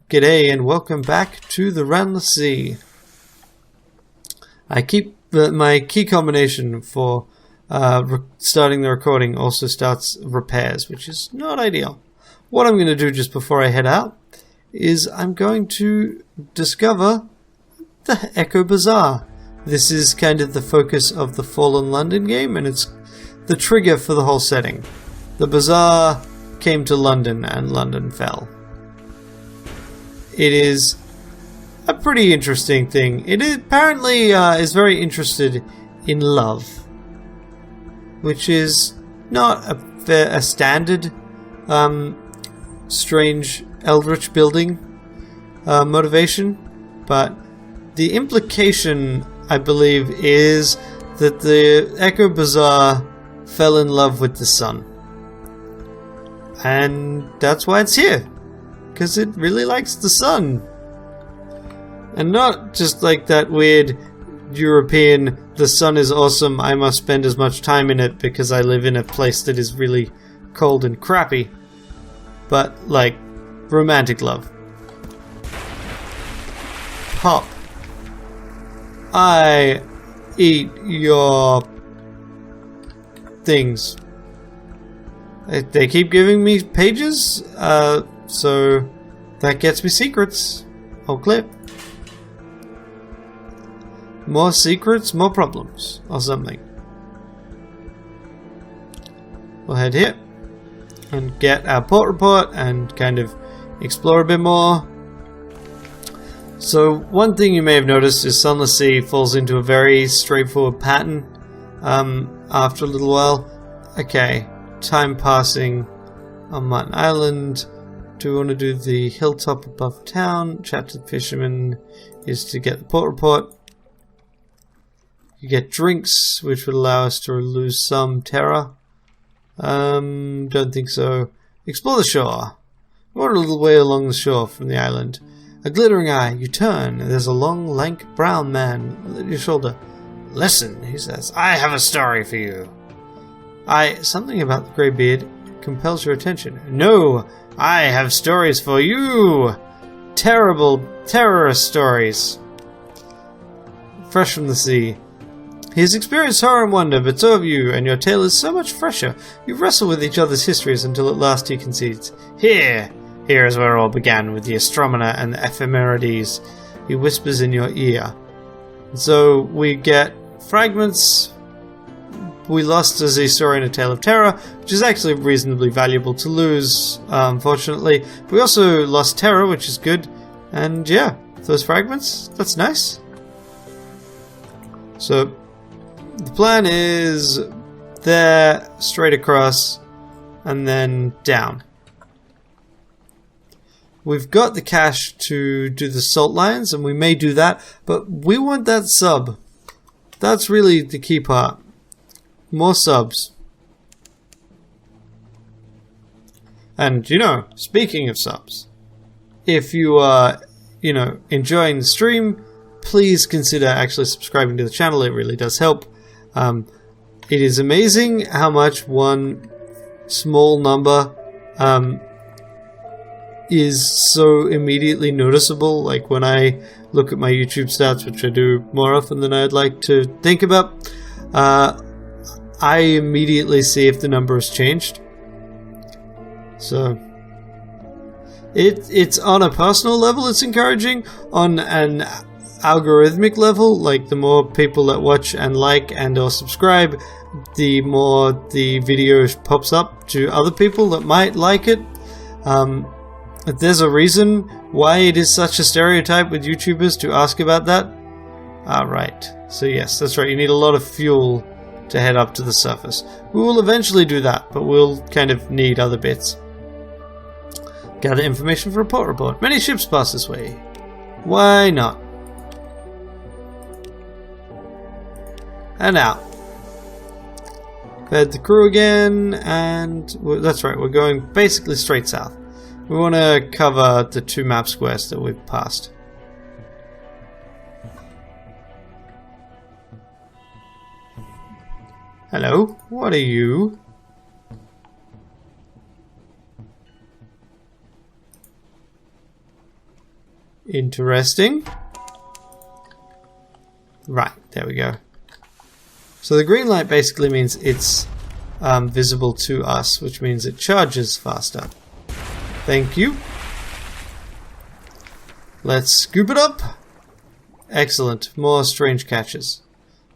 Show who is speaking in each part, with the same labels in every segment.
Speaker 1: G'day and welcome back to the Ranless Sea. I keep my key combination for starting the recording also starts repairs, which is not ideal. What I'm going to do just before I head out is I'm going to discover the Echo Bazaar. This is kind of the focus of the Fallen London game, and it's the trigger for the whole setting. The bazaar came to London and London fell. It is a pretty interesting thing. It apparently is very interested in love, which is not a standard strange eldritch building motivation, but the implication, I believe, is that the Echo Bazaar fell in love with the sun. And that's why it's here. Because it really likes the sun. And not just like that weird European, the sun is awesome, I must spend as much time in it because I live in a place that is really cold and crappy. But like romantic love. Pop. I eat your things. They keep giving me pages, so that gets me secrets. Whole clip. More secrets, more problems, or something. We'll head here and get our port report and kind of explore a bit more. So one thing you may have noticed is Sunless Sea falls into a very straightforward pattern after a little while. Okay, time passing on Martin Island. Do we want to do the hilltop above town? Chat to the fisherman is to get the port report. You get drinks, which would allow us to lose some terror. Don't think so. Explore the shore. We're a little way along the shore from the island. A glittering eye, you turn, and there's a long, lank, brown man at your shoulder. Listen, he says, I have a story for you. Something about the grey beard compels your attention. No, I have stories for you. Terrible, terrorist stories. Fresh from the sea. He has experienced horror and wonder, but so have you, and your tale is so much fresher. You wrestle with each other's histories until at last he concedes. Here is where it all began, with the astronomer and the ephemerides. He whispers in your ear. So we get fragments. We lost a Z story and a tale of terror, which is actually reasonably valuable to lose, unfortunately. But we also lost terror, which is good. And yeah, those fragments, that's nice. So the plan is there, straight across, and then down. We've got the cash to do the salt lions, and we may do that, but we want that sub. That's really the key part. More subs. And, speaking of subs, if you are, enjoying the stream, please consider actually subscribing to the channel. It really does help. It is amazing how much one small number is so immediately noticeable. Like when I look at my YouTube stats, which I do more often than I'd like to think about, I immediately see if the number has changed. So it's on a personal level, it's encouraging. On an algorithmic level, like the more people that watch and like and or subscribe, the more the video pops up to other people that might like it. There's a reason why it is such a stereotype with YouTubers to ask about that. Right. So yes, that's right. You need a lot of fuel to head up to the surface. We will eventually do that, but we'll kind of need other bits. Gather information for a port report. Many ships pass this way. Why not? And out. Fed the crew again, and that's right, we're going basically straight south. We want to cover the 2 map squares that we've passed. Hello, what are you? Interesting. Right, there we go. So the green light basically means it's visible to us, which means it charges faster. Thank you. Let's scoop it up. Excellent. More strange catches.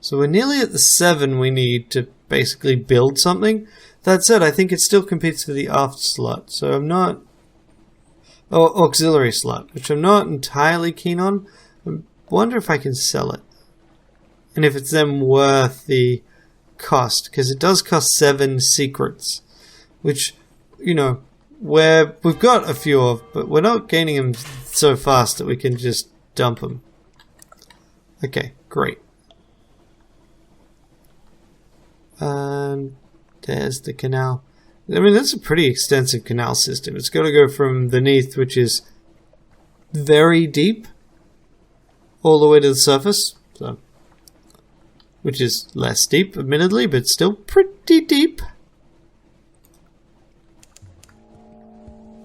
Speaker 1: So we're nearly at the 7 we need to basically build something. That said, I think it still competes for the aft slot, so I'm not... Oh, auxiliary slot, which I'm not entirely keen on. I wonder if I can sell it. And if it's then worth the cost, because it does cost 7 secrets, which, you know, we've got a few of, but we're not gaining them so fast that we can just dump them. Okay, great. And there's the canal. I mean, that's a pretty extensive canal system. It's got to go from the Neath, which is very deep, all the way to the surface. So, which is less deep, admittedly, but still pretty deep.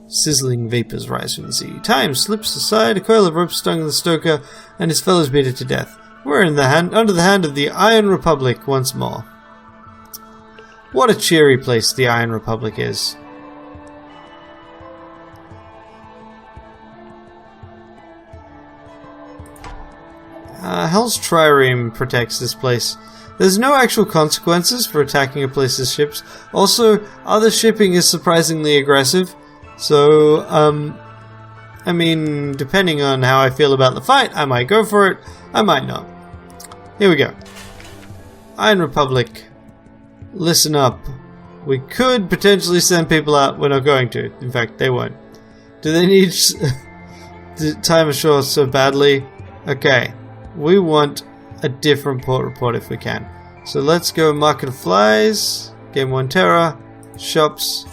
Speaker 1: Sizzling vapors rise from the sea. Time slips aside, a coil of rope stung the stoker, and his fellows beat it to death. We're in the under the hand of the Iron Republic once more. What a cheery place the Iron Republic is. Hell's Trireme protects this place. There's no actual consequences for attacking a place's ships. Also, other shipping is surprisingly aggressive. So, I mean, depending on how I feel about the fight, I might go for it, I might not. Here we go. Iron Republic, listen up. We could potentially send people out, we're not going to. In fact, they won't. Do they need time ashore so badly? Okay. We want a different port report if we can. So let's go Market of Flies, Game 1 Terra, Shops.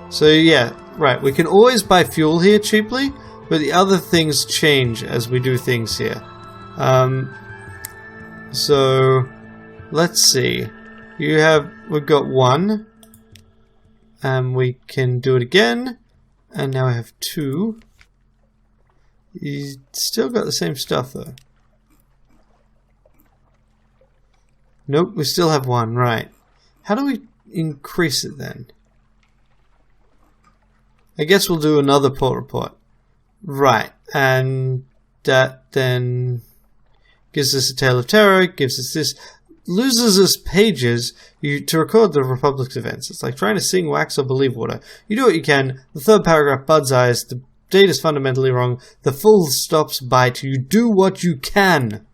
Speaker 1: So yeah, right, we can always buy fuel here cheaply, but the other things change as we do things here. So let's see. We've got 1, and we can do it again, and now I have 2. You still got the same stuff though. Nope, we still have 1, right. How do we increase it then? I guess we'll do another port report. Right, and that then gives us a Tale of Terror, gives us this, loses us pages to record the Republic's events. It's like trying to sing wax or believe water. You do what you can. The third paragraph, Bud's eyes, the date is fundamentally wrong. The full stops bite. You do what you can.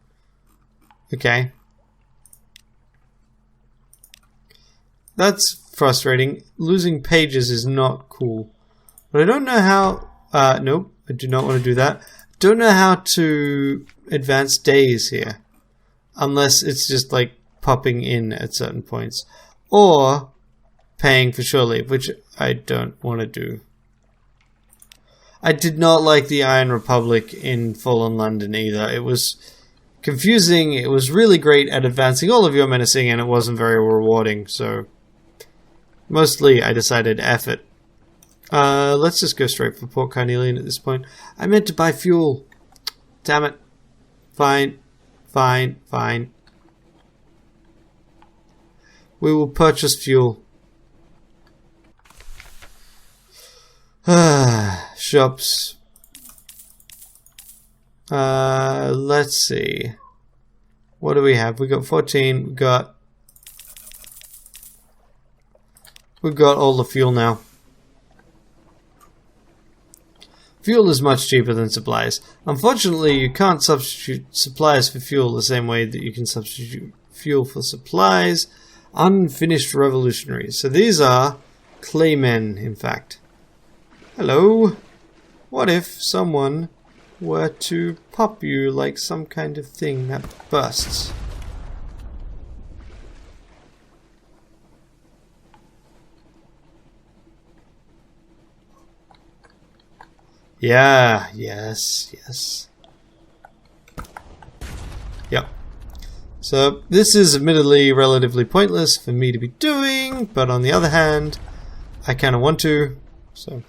Speaker 1: Okay. That's frustrating. Losing pages is not cool. But I don't know how... nope, I do not want to do that. Don't know how to advance days here. Unless it's just like popping in at certain points. Or paying for shore leave, which I don't want to do. I did not like the Iron Republic in Fallen London either. It was confusing, it was really great at advancing all of your menacing, and it wasn't very rewarding, so... Mostly, I decided F it. Let's just go straight for Port Carnelian at this point. I meant to buy fuel. Damn it. Fine. Fine. Fine. We will purchase fuel. Shops. Let's see. What do we have? We got 14. We've got all the fuel now. Fuel is much cheaper than supplies. Unfortunately, you can't substitute supplies for fuel the same way that you can substitute fuel for supplies. Unfinished revolutionaries. So these are claymen, in fact. Hello. What if someone were to pop you like some kind of thing that bursts? Yeah, yes. Yep. So, this is admittedly relatively pointless for me to be doing, but on the other hand, I kind of want to, so.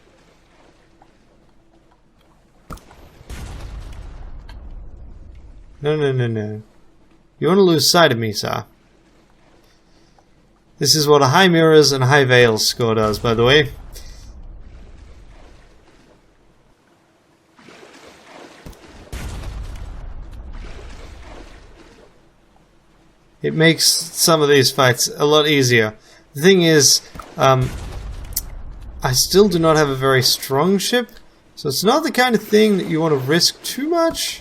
Speaker 1: No, no, no, no. You want to lose sight of me, sir. This is what a high mirrors and a high veils score does, by the way. It makes some of these fights a lot easier. The thing is, I still do not have a very strong ship, so it's not the kind of thing that you want to risk too much.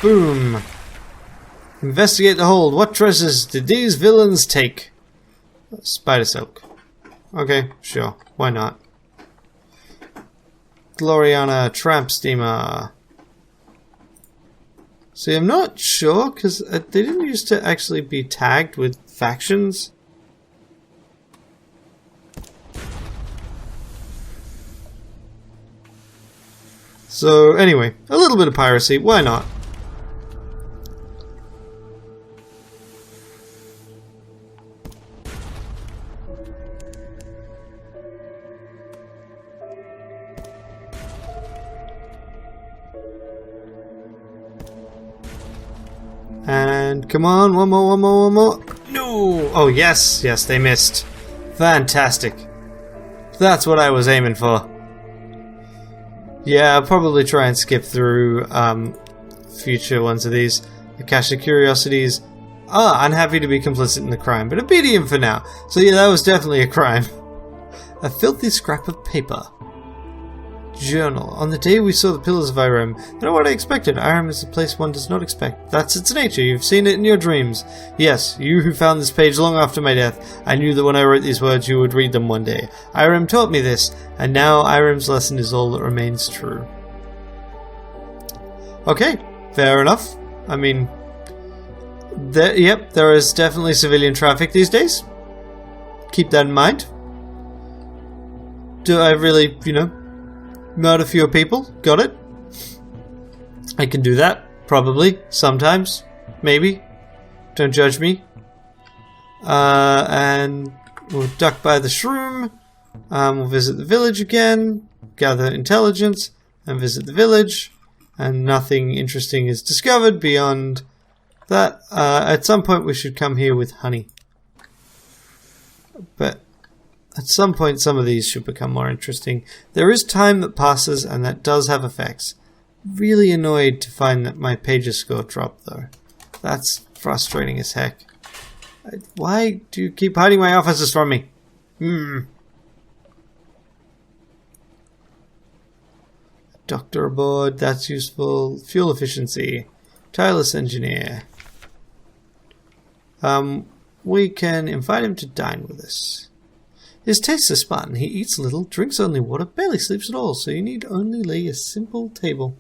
Speaker 1: Boom. Investigate the hold. What treasures did these villains take? Spider silk. Okay, sure. Why not? Gloriana tramp steamer. See, I'm not sure, because they didn't used to actually be tagged with factions. So, anyway, a little bit of piracy. Why not? And come on, one more. No! Oh, yes, they missed. Fantastic. That's what I was aiming for. Yeah, I'll probably try and skip through future ones of these. The Cache of Curiosities. Unhappy to be complicit in the crime, but obedient for now. So yeah, that was definitely a crime. A filthy scrap of paper. Journal. On the day we saw the pillars of Irem, you know what I expected? Irem is a place one does not expect. That's its nature. You've seen it in your dreams. Yes, you who found this page long after my death. I knew that when I wrote these words you would read them one day. Irem taught me this, and now Irem's lesson is all that remains true. Okay, fair enough. I mean, there is definitely civilian traffic these days. Keep that in mind. Do I really, murder fewer people? Got it. I can do that. Probably. Sometimes. Maybe. Don't judge me. And we'll duck by the shroom. We'll visit the village again. Gather intelligence. And visit the village. And nothing interesting is discovered beyond that. At some point we should come here with honey. But at some point, some of these should become more interesting. There is time that passes, and that does have effects. Really annoyed to find that my pages score dropped, though. That's frustrating as heck. Why do you keep hiding my officers from me? Doctor aboard, that's useful. Fuel efficiency. Tireless engineer. We can invite him to dine with us. His tastes are Spartan. He eats little, drinks only water, barely sleeps at all, so you need only lay a simple table.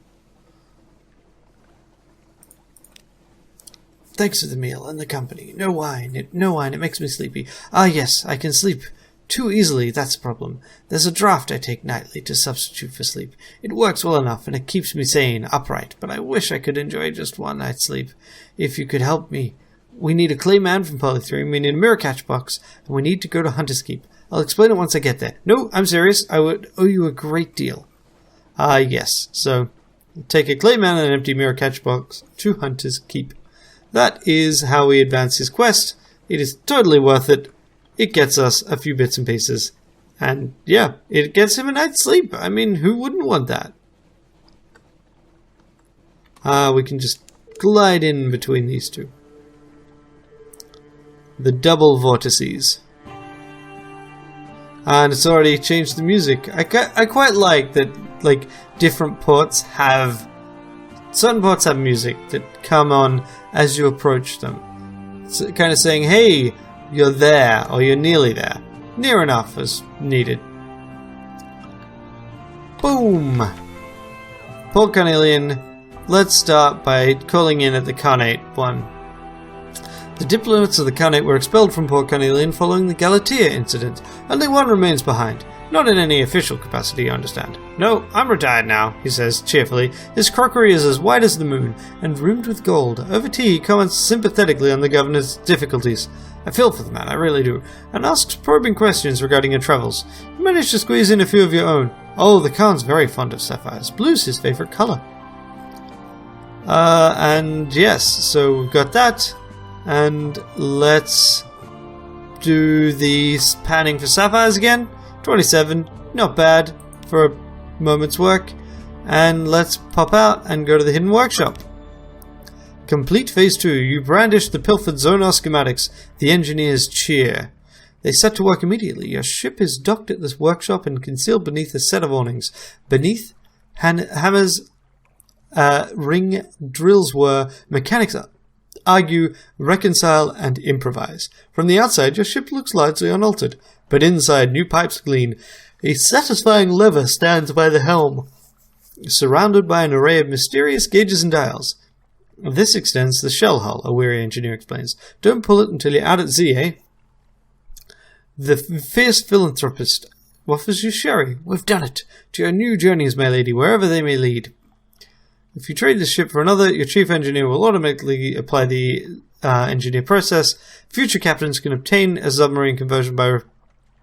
Speaker 1: Thanks for the meal and the company. No wine. It makes me sleepy. Ah, yes, I can sleep too easily. That's the problem. There's a draught I take nightly to substitute for sleep. It works well enough, and it keeps me sane, upright, but I wish I could enjoy just one night's sleep. If you could help me. We need a clay man from Polythream, we need a mirror catch box, and we need to go to Hunter's Keep. I'll explain it once I get there. No, I'm serious. I would owe you a great deal. Yes. So, take a clay man and an empty mirror catch box to Hunter's Keep. That is how we advance his quest. It is totally worth it. It gets us a few bits and pieces. And, yeah, it gets him a night's sleep. I mean, who wouldn't want that? We can just glide in between these two. The double vortices. And it's already changed the music. I quite like that, different ports have... Certain ports have music that come on as you approach them. It's kind of saying, hey, you're there, or you're nearly there. Near enough as needed. Boom! Port Carnelian. Let's start by calling in at the Carnate one. The diplomats of the Carnate were expelled from Port Carnelian following the Galatea incident. Only one remains behind. Not in any official capacity, you understand. No, I'm retired now, he says cheerfully. His crockery is as white as the moon, and rimmed with gold. Over tea, he comments sympathetically on the governor's difficulties. I feel for the man, I really do, and asks probing questions regarding your travels. You managed to squeeze in a few of your own. Oh, the Khan's very fond of sapphires. Blue's his favourite colour. And yes, so we've got that, and let's do the panning for sapphires again. 27, not bad for a moment's work. And let's pop out and go to the hidden workshop. Complete phase 2. You brandish the pilfered Zonar schematics. The engineers cheer. They set to work immediately. Your ship is docked at this workshop and concealed beneath a set of awnings. Beneath, hammers, ring drills were. Mechanics argue, reconcile, and improvise. From the outside, your ship looks largely unaltered, but inside, new pipes gleam. A satisfying lever stands by the helm, surrounded by an array of mysterious gauges and dials. This extends the shell hull, a weary engineer explains. Don't pull it until you're out at Z, eh? The fierce philanthropist offers you sherry. We've done it. To your new journeys, my lady, wherever they may lead. If you trade this ship for another, your chief engineer will automatically apply the engineer process. Future captains can obtain a submarine conversion by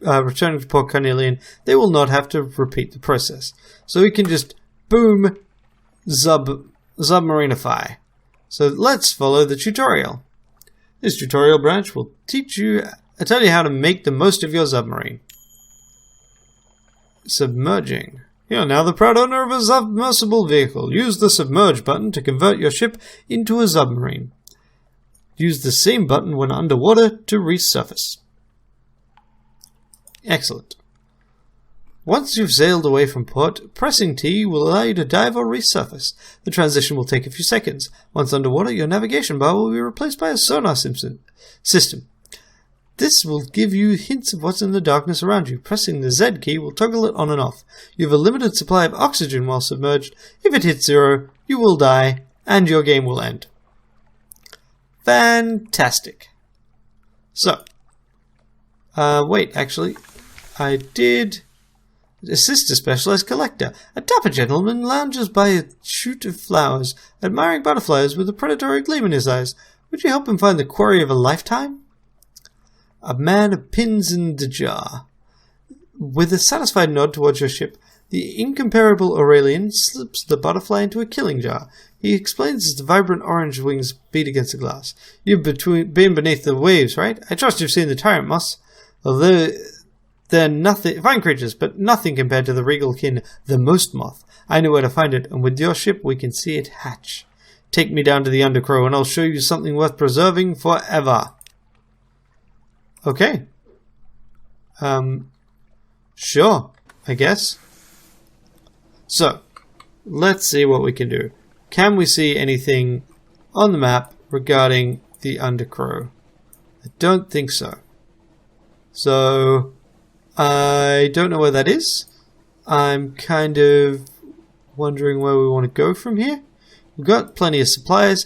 Speaker 1: returning to Port Carnelian. They will not have to repeat the process. So we can just, boom, submarinify. So let's follow the tutorial. This tutorial branch will tell you how to make the most of your submarine. Submerging. You are now the proud owner of a submersible vehicle. Use the submerge button to convert your ship into a submarine. Use the same button when underwater to resurface. Excellent. Once you've sailed away from port, pressing T will allow you to dive or resurface. The transition will take a few seconds. Once underwater, your navigation bar will be replaced by a sonar system. This will give you hints of what's in the darkness around you. Pressing the Z key will toggle it on and off. You have a limited supply of oxygen while submerged. If it hits 0, you will die, and your game will end. Fantastic. So, wait, actually, I did assist a specialized collector. A dapper gentleman lounges by a shoot of flowers, admiring butterflies with a predatory gleam in his eyes. Would you help him find the quarry of a lifetime? A man of pins in the jar. With a satisfied nod towards your ship, the incomparable Aurelian slips the butterfly into a killing jar. He explains as the vibrant orange wings beat against the glass. You've been beneath the waves, right? I trust you've seen the tyrant moths. Although they're nothing, fine creatures, but nothing compared to the regal kin, the most moth. I know where to find it, and with your ship we can see it hatch. Take me down to the Undercrow, and I'll show you something worth preserving forever. Okay. Sure, I guess. So, let's see what we can do. Can we see anything on the map regarding the Undercrow? I don't think so. So, I don't know where that is. I'm kind of wondering where we want to go from here. We've got plenty of supplies.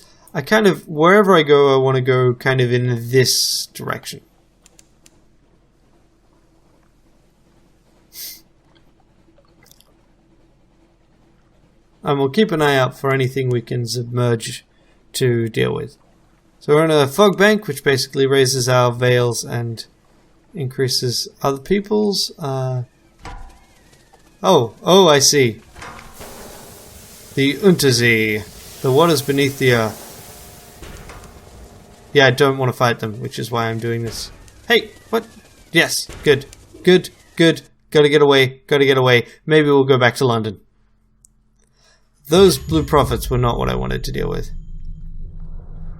Speaker 1: Wherever I go, I want to go kind of in this direction. And we'll keep an eye out for anything we can submerge to deal with. So we're in a fog bank, which basically raises our veils and increases other people's. Oh, I see. The Untersee, the waters beneath the earth. Yeah, I don't want to fight them, which is why I'm doing this. Hey, what? Yes, good. Gotta get away. Maybe we'll go back to London. Those blue prophets were not what I wanted to deal with.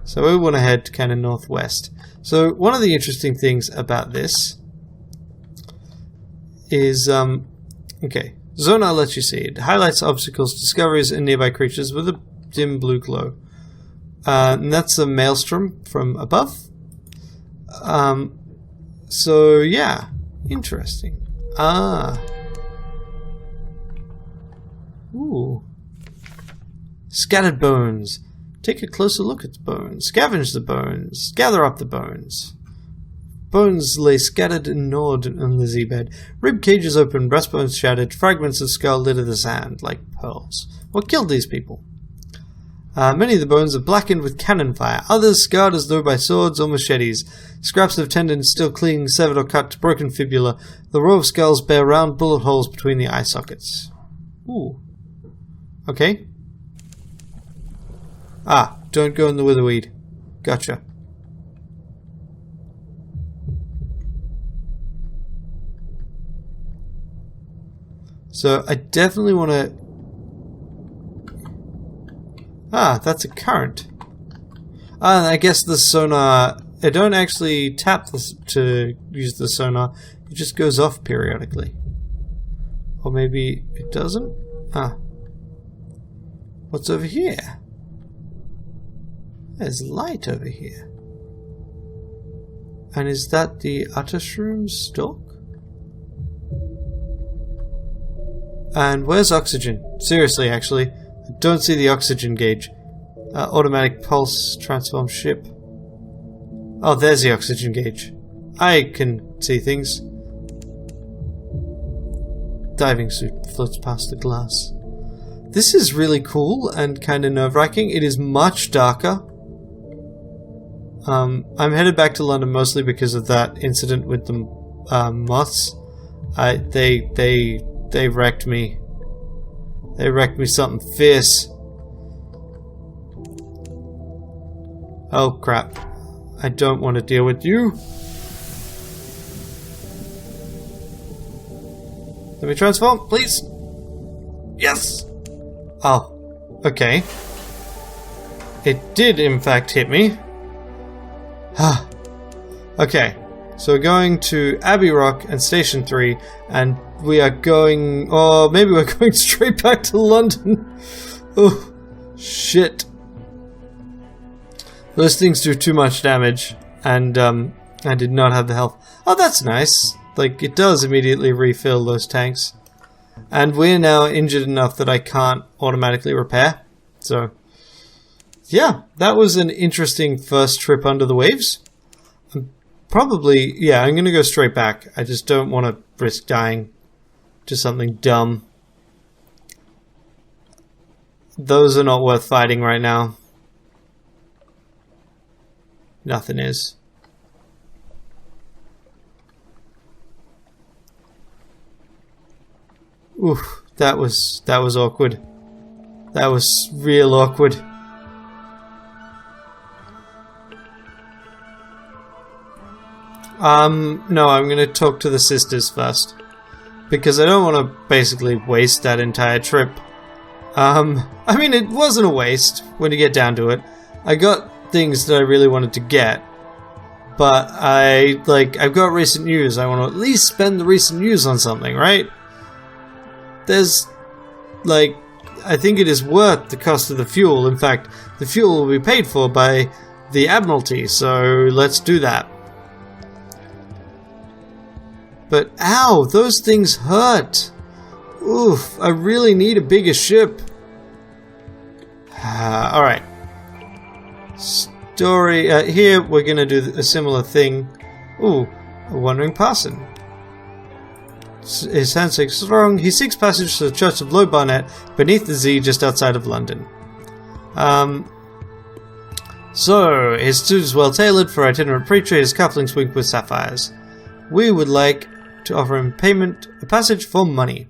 Speaker 1: So we want to head kind of northwest. So one of the interesting things about this is, okay, Zonar lets you see. It highlights obstacles, discoveries, and nearby creatures with a dim blue glow. And that's a maelstrom from above. So yeah, interesting. Ooh. Scattered bones. Take a closer look at the bones. Scavenge the bones. Gather up the bones. Bones lay scattered and gnawed on the seabed. Rib cages open, breastbones shattered, fragments of skull litter the sand like pearls. What killed these people? Many of the bones are blackened with cannon fire, others scarred as though by swords or machetes. Scraps of tendons still cling, severed or cut to broken fibula. The row of skulls bear round bullet holes between the eye sockets. Ooh. Okay. Ah, don't go in the witherweed. Gotcha. So I definitely want to... Ah, that's a current. Ah, I guess the sonar... I don't actually tap this to use the sonar. It just goes off periodically. Or maybe it doesn't? Ah. What's over here? There's light over here. And is that the Uttershroom stalk? And where's oxygen? Seriously, actually. I don't see the oxygen gauge. Automatic pulse transform ship. Oh, there's the oxygen gauge. I can see things. Diving suit floats past the glass. This is really cool and kind of nerve-wracking. It is much darker. I'm headed back to London mostly because of that incident with the moths. They wrecked me. They wrecked me something fierce. Oh crap. I don't want to deal with you. Let me transform, please. Yes! Oh, okay. It did in fact hit me. Okay, so we're going to Abbey Rock and Station 3, and we are going... or maybe we're going straight back to London. Oh, shit. Those things do too much damage, and I did not have the health. Oh, that's nice. Like, it does immediately refill those tanks. And we're now injured enough that I can't automatically repair. So, yeah, that was an interesting first trip under the waves. Probably, yeah, I'm going to go straight back. I just don't want to risk dying to something dumb. Those are not worth fighting right now. Nothing is. Oof, that was awkward. That was real awkward. No, I'm gonna talk to the sisters first. Because I don't want to basically waste that entire trip. I mean, it wasn't a waste when you get down to it. I got things that I really wanted to get. But I've got recent news. I want to at least spend the recent news on something, right? There's, I think it is worth the cost of the fuel. In fact, the fuel will be paid for by the Admiralty, so let's do that. But ow, those things hurt. Oof, I really need a bigger ship. Alright. Story, here we're gonna do a similar thing. Ooh, a wandering parson. His handshake strong. He seeks passage to the Church of Low Barnet, beneath the Z just outside of London. So, his suit is well tailored for itinerant preacher, his cufflinks wink with sapphires. We would like to offer him a passage for money.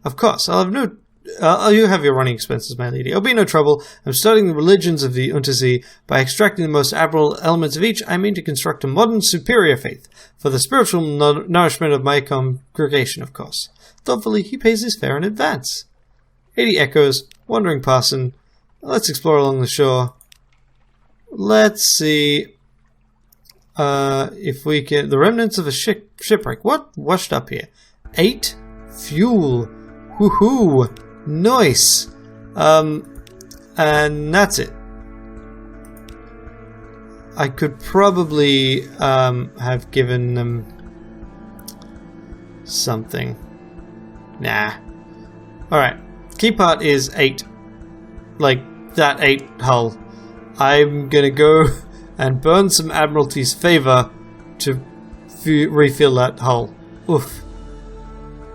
Speaker 1: Of course, you have your running expenses, my lady. It'll be no trouble. I'm studying the religions of the Untersee. By extracting the most admirable elements of each, I mean to construct a modern, superior faith, for the spiritual nourishment of my congregation, of course. Thoughtfully, he pays his fare in advance. 80 echoes, wandering parson. Let's explore along the shore. Let's see if we can... The remnants of a shipwreck. What washed up here? 8 fuel. Woohoo! Nice! And that's it. I could probably have given them something. Nah. Alright. Key part is 8. Like, that 8 hull. I'm gonna go and burn some Admiralty's favor to refill that hull. Oof.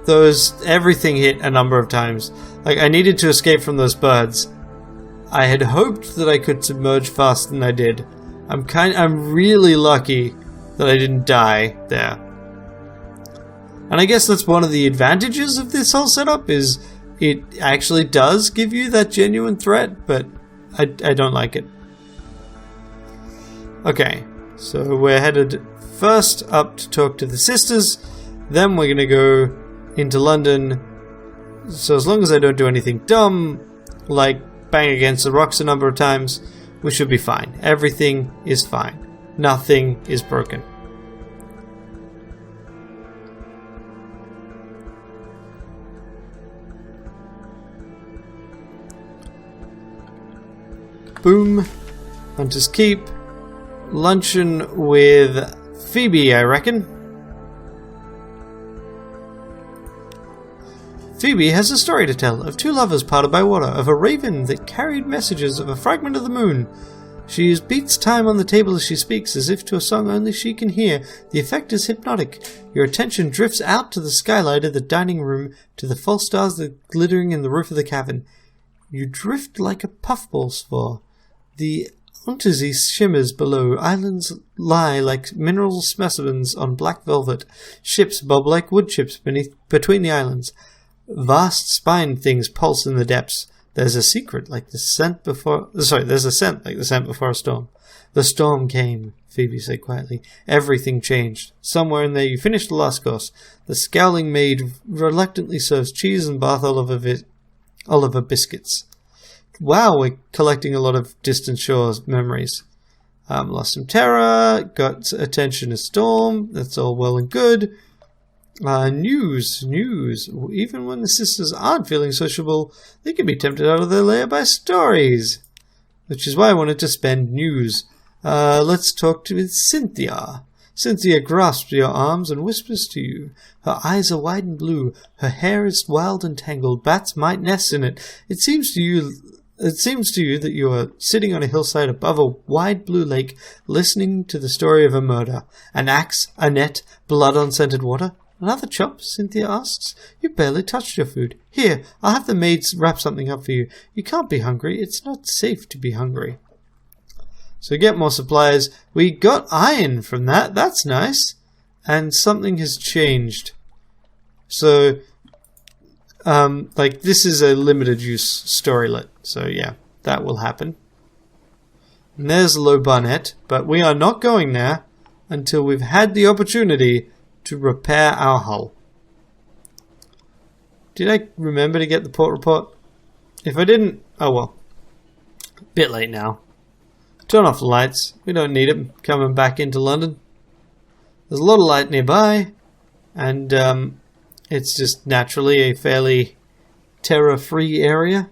Speaker 1: Everything hit a number of times. Like, I needed to escape from those birds. I had hoped that I could submerge faster than I did. I'm really lucky that I didn't die there. And I guess that's one of the advantages of this whole setup, is it actually does give you that genuine threat, but I don't like it. Okay, so we're headed first up to talk to the sisters, then we're going to go into London. So as long as I don't do anything dumb, like bang against the rocks a number of times, we should be fine. Everything is fine. Nothing is broken. Boom. Hunter's Keep. Luncheon with Phoebe, I reckon. Phoebe has a story to tell of two lovers parted by water, of a raven that carried messages, of a fragment of the moon. She beats time on the table as she speaks, as if to a song only she can hear. The effect is hypnotic. Your attention drifts out to the skylight of the dining room, to the false stars that are glittering in the roof of the cavern. You drift like a puffball spore. The Untersee shimmers below. Islands lie like mineral specimens on black velvet. Ships bob like wood chips between the islands. Vast spined things pulse in the depths. There's a secret like the scent before... there's a scent like the scent before a storm. The storm came, Phoebe said quietly. Everything changed. Somewhere in there you finished the last course. The scowling maid reluctantly serves cheese and Bath Oliver biscuits. Wow, we're collecting a lot of Distant Shores memories. Lost some terror, got attention to storm, that's all well and good. News. Even when the sisters aren't feeling sociable, they can be tempted out of their lair by stories. Which is why I wanted to spend news. Let's talk to Cynthia. Cynthia grasps your arms and whispers to you. Her eyes are wide and blue. Her hair is wild and tangled. Bats might nest in it. It seems to you that you are sitting on a hillside above a wide blue lake, listening to the story of a murder. An axe, a net, blood on scented water. Another chop? Cynthia asks. You barely touched your food. Here, I'll have the maids wrap something up for you. You can't be hungry. It's not safe to be hungry. So get more supplies. We got iron from that. That's nice. And something has changed. So, this is a limited use storylet. So yeah, that will happen. And there's Low Barnet, but we are not going there until we've had the opportunity to repair our hull. Did I remember to get the port report? If I didn't, oh well. Bit late now. Turn off the lights. We don't need them coming back into London. There's a lot of light nearby, and it's just naturally a fairly terror-free area.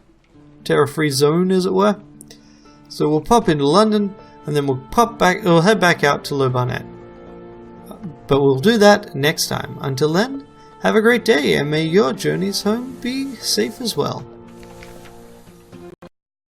Speaker 1: Terror-free zone, as it were. So we'll pop into London, and then we'll head back out to Low Barnet. But we'll do that next time. Until then, have a great day, and may your journeys home be safe as well.